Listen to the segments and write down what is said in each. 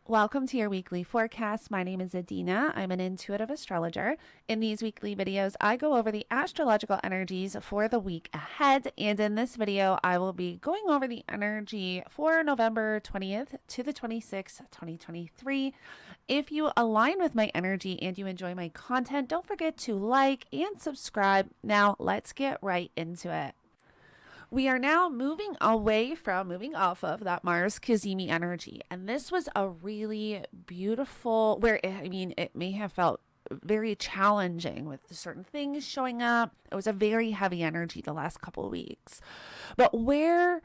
Welcome to your weekly forecast. My name is Adina. I'm an intuitive astrologer. In these weekly videos, I go over the astrological energies for the week ahead. And in this video, I will be going over the energy for November 20th to the 26th, 2023. If you align with my energy and you enjoy my content, don't forget to like and subscribe. Now, let's get right into it. We are now moving off of that Mars Cazimi energy. And this was a really beautiful, it may have felt very challenging with certain things showing up. It was a very heavy energy the last couple of weeks. But where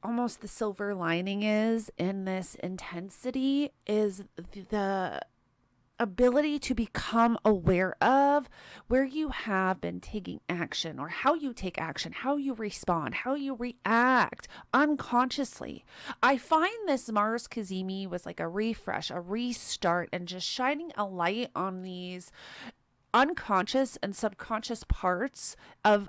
almost the silver lining is in this intensity is the ability to become aware of where you have been taking action, or how you take action, how you respond, how you react unconsciously. I find this Mars Cazimi was like a refresh, a restart, and just shining a light on these unconscious and subconscious parts of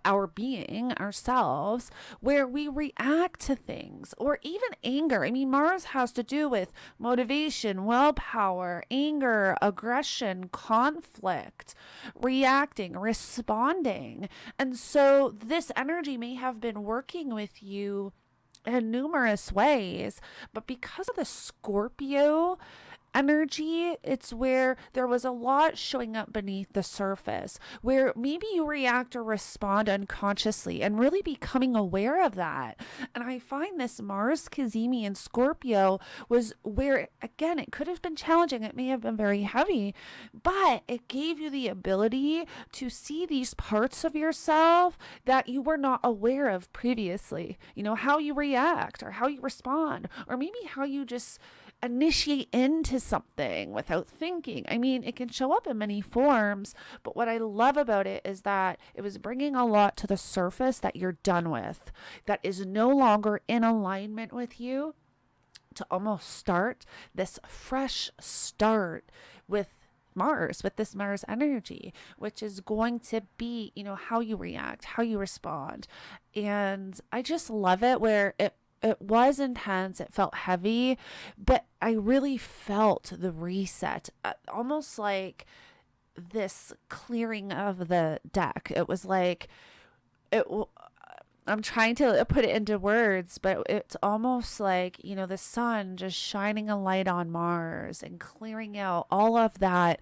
our being, ourselves, where we react to things, or even anger. I mean, Mars has to do with motivation, willpower, anger, aggression, conflict, reacting, responding. And so this energy may have been working with you in numerous ways, but because of the Scorpio energy, it's where there was a lot showing up beneath the surface, where maybe you react or respond unconsciously, and really becoming aware of that. And I find this Mars Cazimi in Scorpio was where, again, it could have been challenging, it may have been very heavy, but it gave you the ability to see these parts of yourself that you were not aware of previously. You know, how you react, or how you respond, or maybe how you just initiate into something without thinking. I mean, it can show up in many forms, but what I love about it is that it was bringing a lot to the surface that you're done with, that is no longer in alignment with you, to almost start this fresh start with Mars, with this Mars energy, which is going to be, how you react, how you respond. And I just love it where it was intense, it felt heavy, but I really felt the reset, almost like this clearing of the deck. It was like, it. I'm trying to put it into words, but it's almost like, the sun just shining a light on Mars and clearing out all of that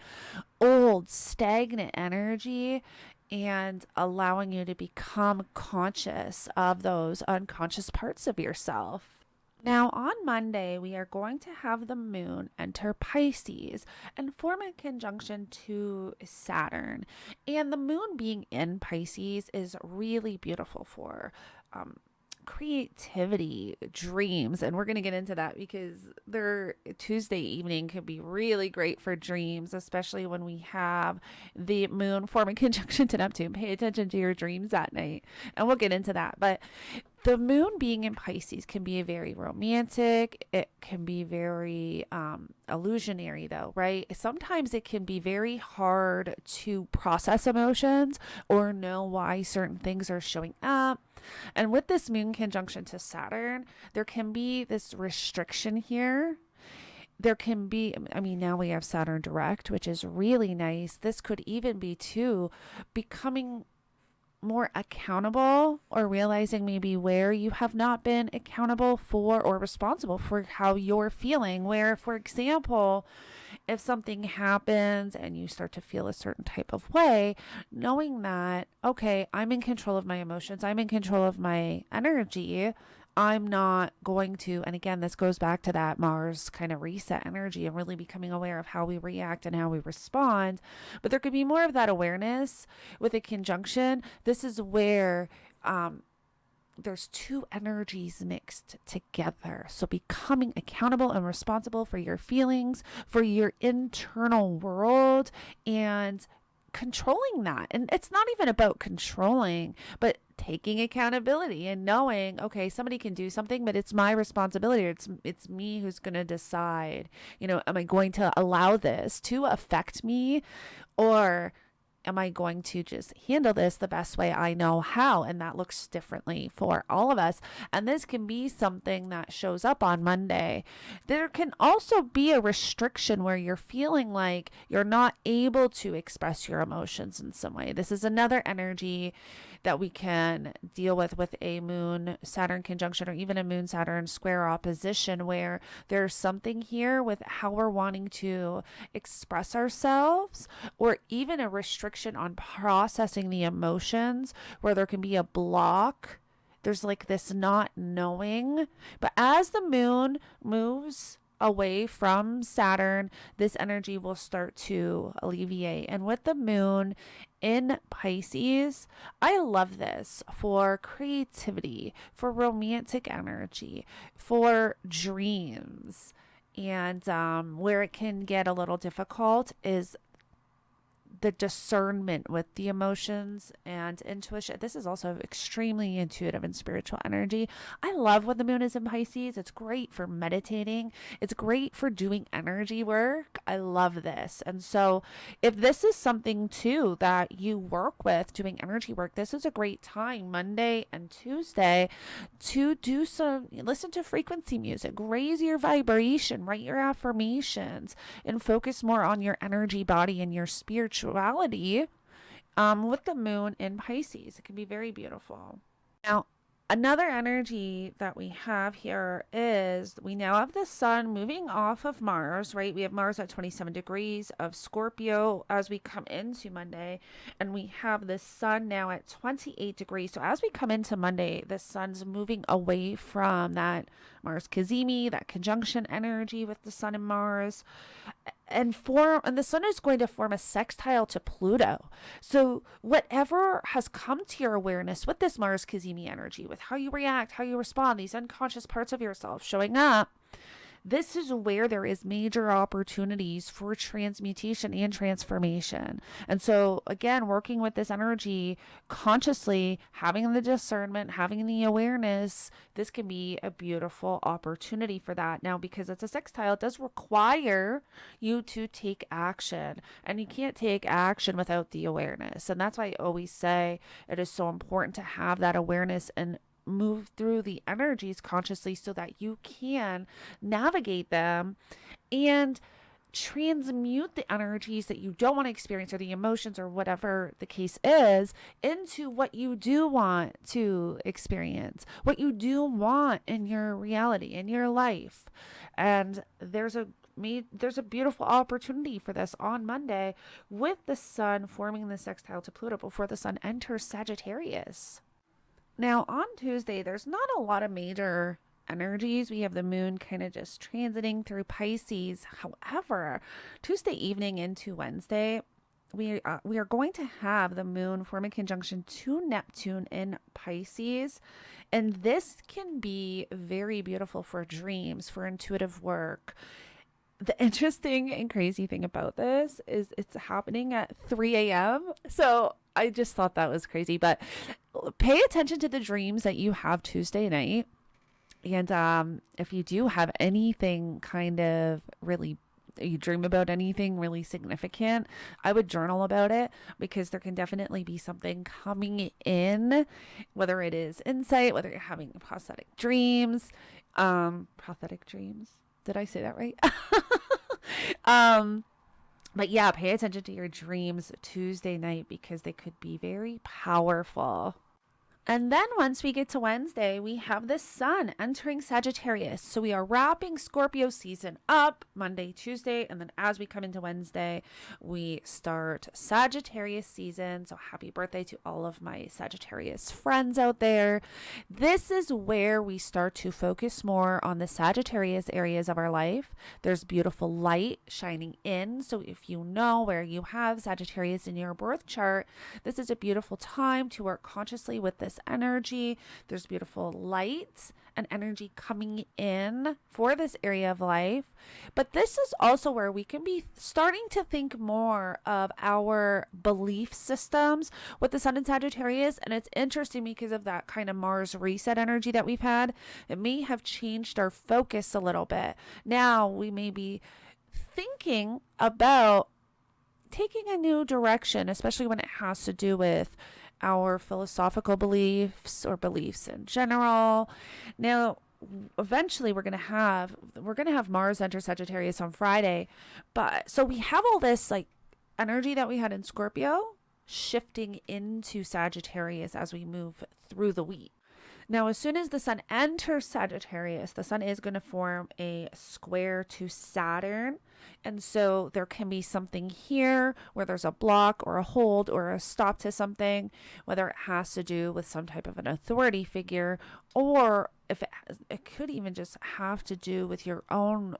old stagnant energy, and allowing you to become conscious of those unconscious parts of yourself. Now, on Monday, we are going to have the moon enter Pisces and form a conjunction to Saturn. And the moon being in Pisces is really beautiful for creativity, dreams, and we're going to get into that because Tuesday evening can be really great for dreams, especially when we have the moon forming conjunction to Neptune. Pay attention to your dreams that night, and we'll get into that. But the moon being in Pisces can be very romantic. It can be very illusionary, though, right? Sometimes it can be very hard to process emotions or know why certain things are showing up. And with this moon conjunction to Saturn, there can be this restriction here. There can be, now we have Saturn direct, which is really nice. This could even be, too, becoming more accountable, or realizing maybe where you have not been accountable for or responsible for how you're feeling. Where, for example, if something happens and you start to feel a certain type of way, knowing that, okay, I'm in control of my emotions, I'm in control of my energy, I'm not going to, and again, this goes back to that Mars kind of reset energy and really becoming aware of how we react and how we respond. But there could be more of that awareness with a conjunction. This is where there's two energies mixed together. So becoming accountable and responsible for your feelings, for your internal world, and controlling that. And it's not even about controlling, but taking accountability and knowing, okay, somebody can do something, but it's my responsibility. It's me who's going to decide, am I going to allow this to affect me, or am I going to just handle this the best way I know how? And that looks differently for all of us. And this can be something that shows up on Monday. There can also be a restriction where you're feeling like you're not able to express your emotions in some way. This is another energy that we can deal with a moon Saturn conjunction, or even a moon Saturn square opposition, where there's something here with how we're wanting to express ourselves, or even a restriction on processing the emotions, where there can be a block. There's like this not knowing. But as the moon moves away from Saturn, this energy will start to alleviate. And with the moon in Pisces, I love this for creativity, for romantic energy, for dreams. And where it can get a little difficult is the discernment with the emotions and intuition. This is also extremely intuitive and spiritual energy. I love when the moon is in Pisces. It's great for meditating. It's great for doing energy work. I love this. And so if this is something too that you work with, doing energy work, this is a great time, Monday and Tuesday, to listen to frequency music, raise your vibration, write your affirmations, and focus more on your energy body and your spirituality with the moon in Pisces. It can be very beautiful. Now, another energy that we have here is we now have the sun moving off of Mars, right? We have Mars at 27 degrees of Scorpio as we come into Monday, and we have the sun now at 28 degrees. So as we come into Monday, the sun's moving away from that Mars Cazimi, that conjunction energy with the sun and Mars, and the sun is going to form a sextile to Pluto. So whatever has come to your awareness with this Mars Cazimi energy, with how you react, how you respond, these unconscious parts of yourself showing up, this is where there is major opportunities for transmutation and transformation. And so again, working with this energy consciously, having the discernment, having the awareness, this can be a beautiful opportunity for that. Now, because it's a sextile, it does require you to take action, and you can't take action without the awareness. And that's why I always say it is so important to have that awareness and move through the energies consciously so that you can navigate them and transmute the energies that you don't want to experience, or the emotions, or whatever the case is, into what you do want to experience, what you do want in your reality, in your life. And there's a beautiful opportunity for this on Monday with the sun forming the sextile to Pluto before the sun enters Sagittarius. Now, on Tuesday, there's not a lot of major energies. We have the moon kind of just transiting through Pisces. However, Tuesday evening into Wednesday, we are going to have the moon form a conjunction to Neptune in Pisces. And this can be very beautiful for dreams, for intuitive work. The interesting and crazy thing about this is it's happening at 3 a.m. So I just thought that was crazy. But pay attention to the dreams that you have Tuesday night. And if you do have anything kind of really, you dream about anything really significant, I would journal about it, because there can definitely be something coming in, whether it is insight, whether you're having prosthetic dreams. Did I say that right? But yeah, pay attention to your dreams Tuesday night, because they could be very powerful. And then once we get to Wednesday, we have the sun entering Sagittarius. So we are wrapping Scorpio season up Monday, Tuesday. And then as we come into Wednesday, we start Sagittarius season. So happy birthday to all of my Sagittarius friends out there. This is where we start to focus more on the Sagittarius areas of our life. There's beautiful light shining in. So if you know where you have Sagittarius in your birth chart, this is a beautiful time to work consciously with this energy. There's beautiful light and energy coming in for this area of life. But this is also where we can be starting to think more of our belief systems with the sun in Sagittarius. And it's interesting because of that kind of Mars reset energy that we've had. It may have changed our focus a little bit. Now we may be thinking about taking a new direction, especially when it has to do with our philosophical beliefs or beliefs in general. Now, eventually we're going to have Mars enter Sagittarius on Friday. But so we have all this like energy that we had in Scorpio shifting into Sagittarius as we move through the week. Now, as soon as the sun enters Sagittarius, the sun is going to form a square to Saturn. And so there can be something here where there's a block or a hold or a stop to something, whether it has to do with some type of an authority figure, or if it could even just have to do with your own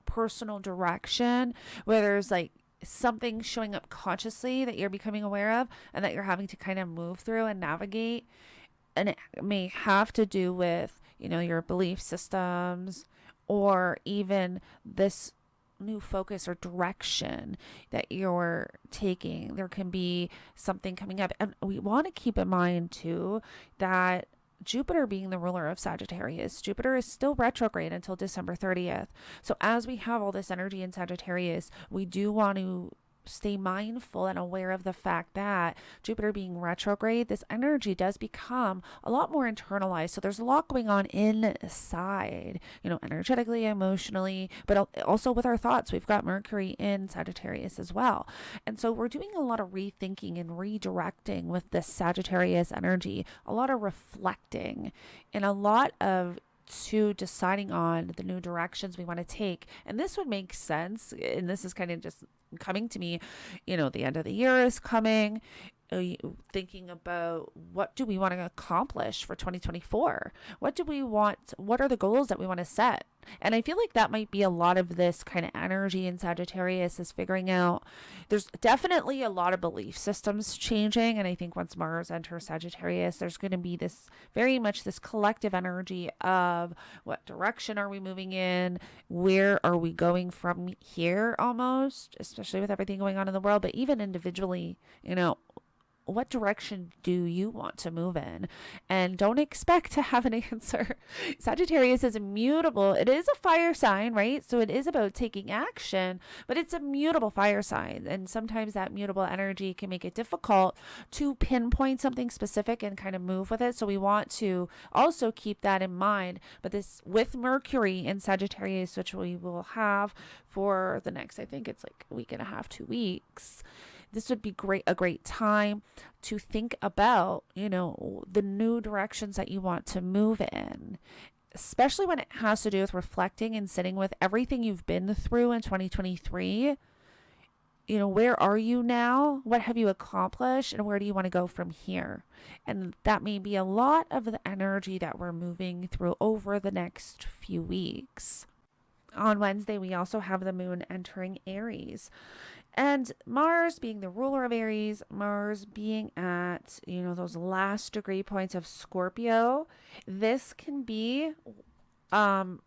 personal direction, where there's like something showing up consciously that you're becoming aware of and that you're having to kind of move through and navigate. And it may have to do with, your belief systems, or even this new focus or direction that you're taking. There can be something coming up. And we want to keep in mind too that Jupiter, being the ruler of Sagittarius, Jupiter is still retrograde until December 30th. So as we have all this energy in Sagittarius, we do want to stay mindful and aware of the fact that Jupiter being retrograde, this energy does become a lot more internalized. So there's a lot going on inside, energetically, emotionally, but also with our thoughts. We've got Mercury in Sagittarius as well. And so we're doing a lot of rethinking and redirecting with this Sagittarius energy, a lot of reflecting, and a lot of deciding on the new directions we want to take. And this would make sense. And this is kind of just coming to me, the end of the year is coming. Thinking about what do we want to accomplish for 2024? What are the goals that we want to set? And I feel like that might be a lot of this kind of energy in Sagittarius, is figuring out there's definitely a lot of belief systems changing. And I think once Mars enters Sagittarius, there's going to be this very much this collective energy of what direction are we moving in? Where are we going from here, almost, especially with everything going on in the world, but even individually, what direction do you want to move in? And don't expect to have an answer. Sagittarius is immutable. It is a fire sign, right? So it is about taking action, but it's a mutable fire sign. And sometimes that mutable energy can make it difficult to pinpoint something specific and kind of move with it. So we want to also keep that in mind. But this with Mercury in Sagittarius, which we will have for the next, I think it's like a week and a half, 2 weeks. This would be a great time to think about, the new directions that you want to move in, especially when it has to do with reflecting and sitting with everything you've been through in 2023. Where are you now? What have you accomplished? And where do you want to go from here? And that may be a lot of the energy that we're moving through over the next few weeks. On Wednesday, we also have the moon entering Aries. And Mars being the ruler of Aries, Mars being at, those last degree points of Scorpio, this can be where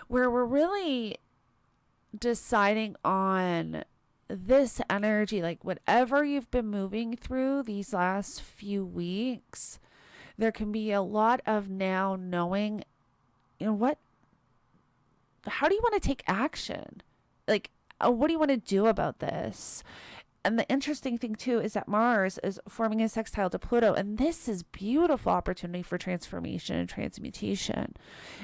we're really deciding on this energy, like whatever you've been moving through these last few weeks. There can be a lot of now knowing, how do you want to take action? Like, what do you want to do about this? And the interesting thing too is that Mars is forming a sextile to Pluto, and this is beautiful opportunity for transformation and transmutation.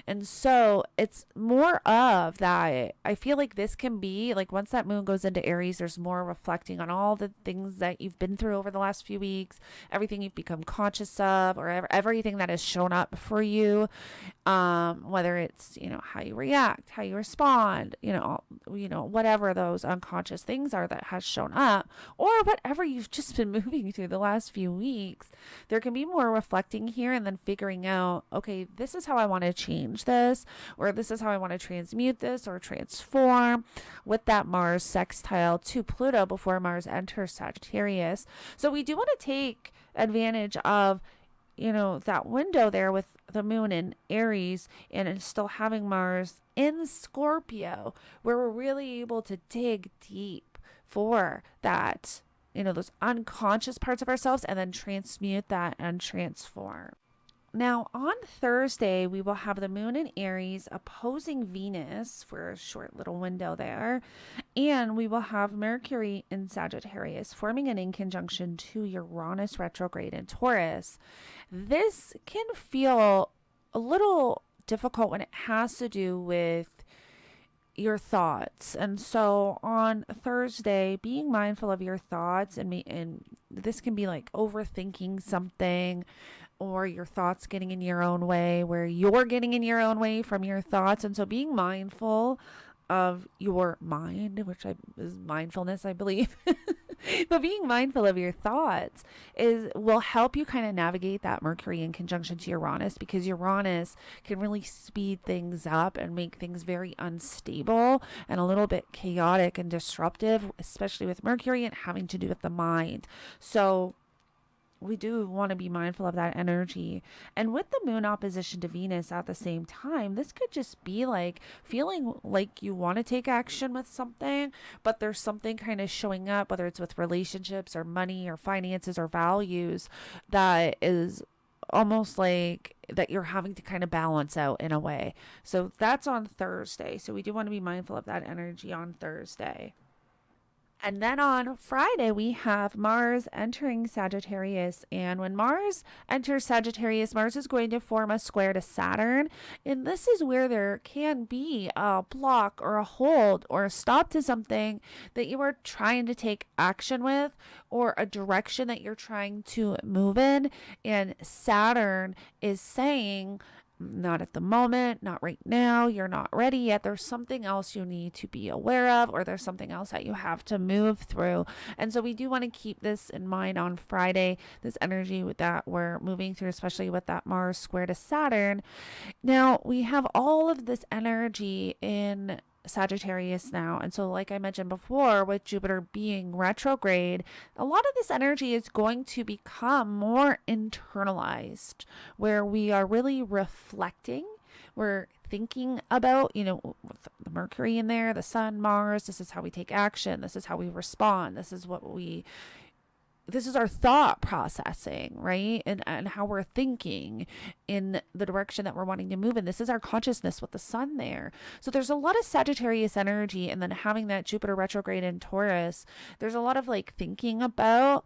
And so it's more of that. I feel like this can be like once that moon goes into Aries, there's more reflecting on all the things that you've been through over the last few weeks, everything you've become conscious of, or everything that has shown up for you, whether it's how you react, how you respond, whatever those unconscious things are that has shown up, or whatever you've just been moving through the last few weeks. There can be more reflecting here and then figuring out, okay, this is how I want to change this, or this is how I want to transmute this or transform with that Mars sextile to Pluto before Mars enters Sagittarius. So we do want to take advantage of that window there with the moon in Aries and still having Mars in Scorpio, where we're really able to dig deep for that, those unconscious parts of ourselves, and then transmute that and transform. Now, on Thursday, we will have the moon in Aries opposing Venus for a short little window there. And we will have Mercury in Sagittarius forming an in conjunction to Uranus retrograde in Taurus. This can feel a little difficult when it has to do with your thoughts. And so on Thursday, being mindful of your thoughts and this can be like overthinking something or your thoughts getting in your own way, where you're getting in your own way from your thoughts. And so being mindful of your mind, which is mindfulness, I believe, but being mindful of your thoughts will help you kind of navigate that Mercury in conjunction to Uranus, because Uranus can really speed things up and make things very unstable and a little bit chaotic and disruptive, especially with Mercury and having to do with the mind. So we do want to be mindful of that energy. And with the moon opposition to Venus at the same time, this could just be like feeling like you want to take action with something, but there's something kind of showing up, whether it's with relationships or money or finances or values, that is almost like that you're having to kind of balance out in a way. So that's on Thursday. So we do want to be mindful of that energy on Thursday. And then on Friday, we have Mars entering Sagittarius. And when Mars enters Sagittarius, Mars is going to form a square to Saturn. And this is where there can be a block or a hold or a stop to something that you are trying to take action with, or a direction that you're trying to move in. And Saturn is saying, not at the moment, not right now, you're not ready yet. There's something else you need to be aware of, or there's something else that you have to move through. And so we do want to keep this in mind on Friday, this energy that we're moving through, especially with that Mars square to Saturn. Now, we have all of this energy in Sagittarius now. And so, like I mentioned before, with Jupiter being retrograde, a lot of this energy is going to become more internalized, where we are really reflecting. We're thinking about, with the Mercury in there, the Sun, Mars, this is how we take action. This is how we respond. This is our thought processing, right? And how we're thinking in the direction that we're wanting to move in. This is our consciousness with the sun there. So there's a lot of Sagittarius energy, and then having that Jupiter retrograde in Taurus, there's a lot of like thinking about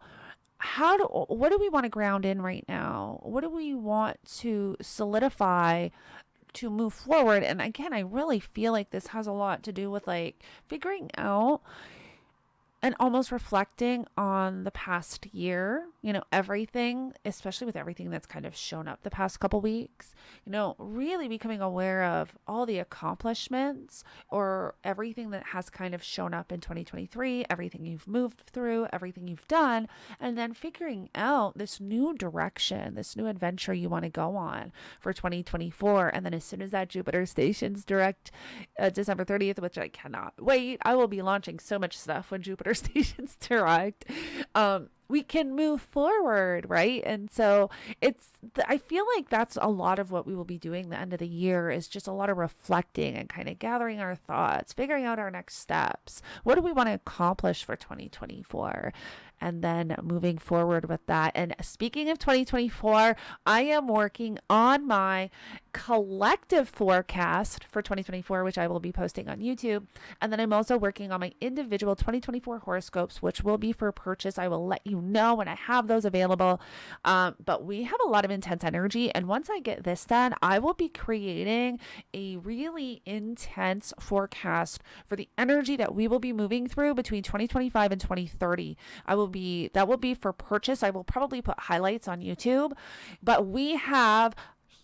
what do we want to ground in right now? What do we want to solidify to move forward? And again, I really feel like this has a lot to do with like figuring out and almost reflecting on the past year, everything, especially with everything that's kind of shown up the past couple weeks, really becoming aware of all the accomplishments or everything that has kind of shown up in 2023, everything you've moved through, everything you've done, and then figuring out this new direction, this new adventure you want to go on for 2024. And then as soon as that Jupiter stations direct December 30th, which I cannot wait, I will be launching so much stuff when Jupiter stations direct, we can move forward, right? And so I feel like that's a lot of what we will be doing the end of the year, is just a lot of reflecting and kind of gathering our thoughts, figuring out our next steps. What do we want to accomplish for 2024? And then moving forward with that. And speaking of 2024, I am working on my collective forecast for 2024, which I will be posting on YouTube. And then I'm also working on my individual 2024 horoscopes, which will be for purchase. I will let you know when I have those available. But we have a lot of intense energy. And once I get this done, I will be creating a really intense forecast for the energy that we will be moving through between 2025 and 2030. That will be for purchase. I will probably put highlights on YouTube, but we have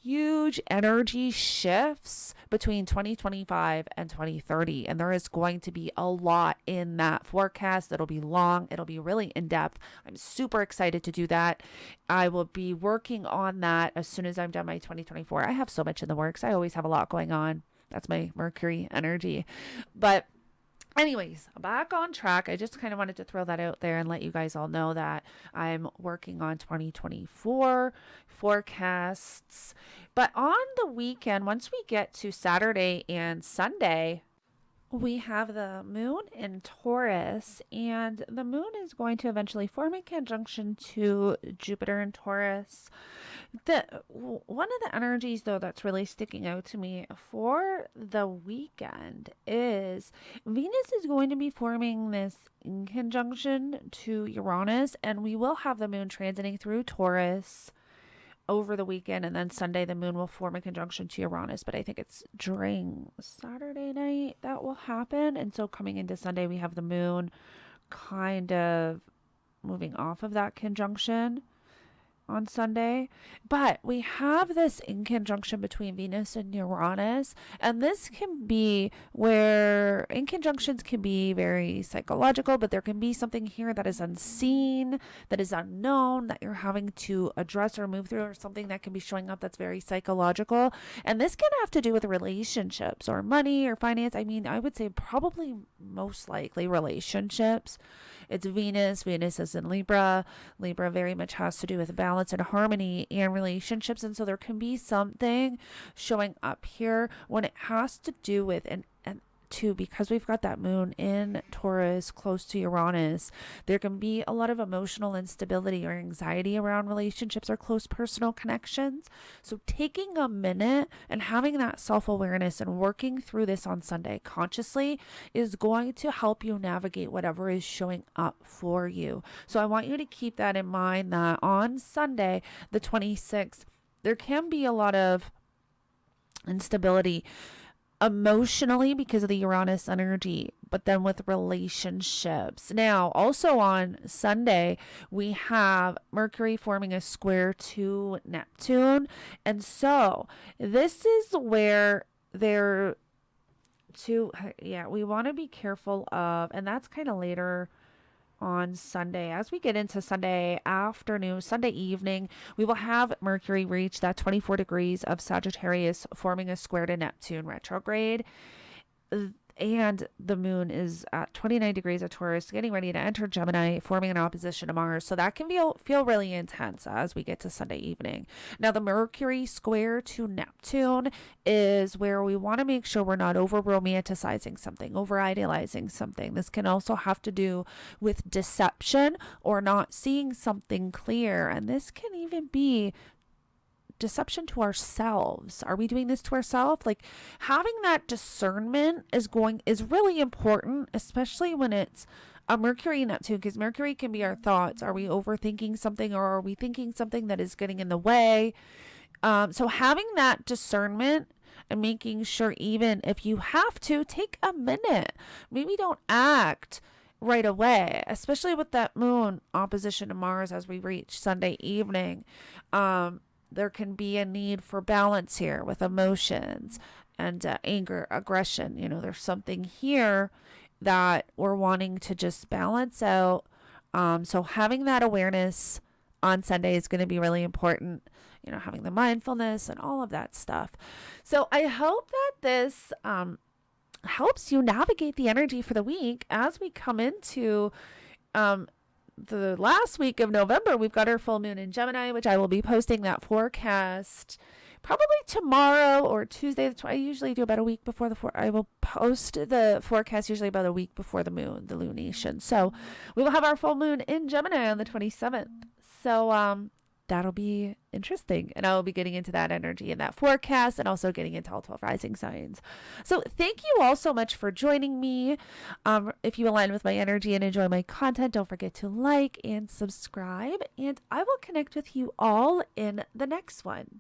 huge energy shifts between 2025 and 2030. And there is going to be a lot in that forecast. It'll be long. It'll be really in depth. I'm super excited to do that. I will be working on that as soon as I'm done my 2024. I have so much in the works. I always have a lot going on. That's my Mercury energy. But anyways, back on track. I just kind of wanted to throw that out there and let you guys all know that I'm working on 2024 forecasts. But on the weekend, once we get to Saturday and Sunday, we have the moon in Taurus, and the moon is going to eventually form a conjunction to Jupiter in Taurus. One of the energies though that's really sticking out to me for the weekend is Venus is going to be forming this in conjunction to Uranus, and we will have the moon transiting through Taurus over the weekend, and then Sunday the moon will form a conjunction to Uranus, but I think it's during Saturday night that will happen. And so coming into Sunday we have the moon kind of moving off of that conjunction on Sunday. But we have this in conjunction between Venus and Uranus, and this can be where in conjunctions can be very psychological, but there can be something here that is unseen, that is unknown, that you're having to address or move through, or something that can be showing up that's very psychological. And this can have to do with relationships or money or finance. I mean, I would say probably most likely relationships. It's Venus. Venus is in Libra. Libra very much has to do with balance and harmony and relationships. And so there can be something showing up here when it has to do with, and too, because we've got that moon in Taurus close to Uranus, there can be a lot of emotional instability or anxiety around relationships or close personal connections. So taking a minute and having that self-awareness and working through this on Sunday consciously is going to help you navigate whatever is showing up for you. So I want you to keep that in mind, that on Sunday, the 26th, there can be a lot of instability emotionally because of the Uranus energy, but then with relationships. Now, also on Sunday, we have Mercury forming a square to Neptune. And so this is where we want to be careful of, and that's kind of later on Sunday. As we get into Sunday afternoon, Sunday evening, we will have Mercury reach that 24 degrees of Sagittarius, forming a square to Neptune retrograde. And the moon is at 29 degrees of Taurus, getting ready to enter Gemini, forming an opposition to Mars. So that can feel really intense as we get to Sunday evening. Now, the Mercury square to Neptune is where we want to make sure we're not over romanticizing something, over idealizing something. This can also have to do with deception or not seeing something clear. And this can even be deception to ourselves. Are we doing this to ourselves? Like, having that discernment is really important, especially when it's a Mercury Neptune, because Mercury can be our thoughts. Are we overthinking something, or are we thinking something that is getting in the way? So having that discernment and making sure, even if you have to take a minute, maybe don't act right away, especially with that moon opposition to Mars as we reach Sunday evening. There can be a need for balance here with emotions and anger, aggression. There's something here that we're wanting to just balance out. So having that awareness on Sunday is going to be really important. Having the mindfulness and all of that stuff. So I hope that this helps you navigate the energy for the week as we come into the last week of November. We've got our full moon in Gemini, which I will be posting that forecast probably tomorrow or Tuesday. I usually do about a week before I will post the forecast usually about a week before the moon, the lunation. So we will have our full moon in Gemini on the 27th. So that'll be interesting. And I will be getting into that energy and that forecast, and also getting into all 12 rising signs. So thank you all so much for joining me. If you align with my energy and enjoy my content, don't forget to like and subscribe. And I will connect with you all in the next one.